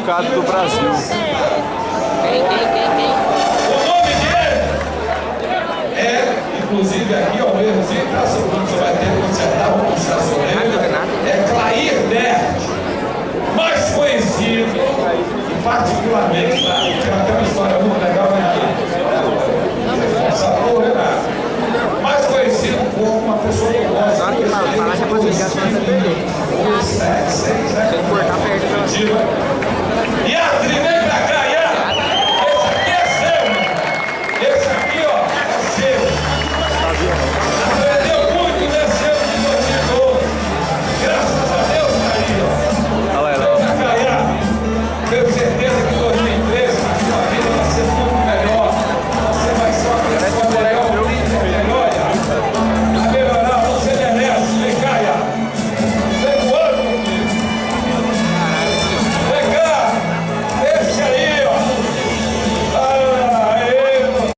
educado do Brasil. Quem? O nome dele é, inclusive aqui, ao menos em casa, você vai ter que consertar, vou puxar a sua orelha, é Clair Dert, mais conhecido, e particularmente, tem até uma história muito legal aqui. Essa porra, Renato.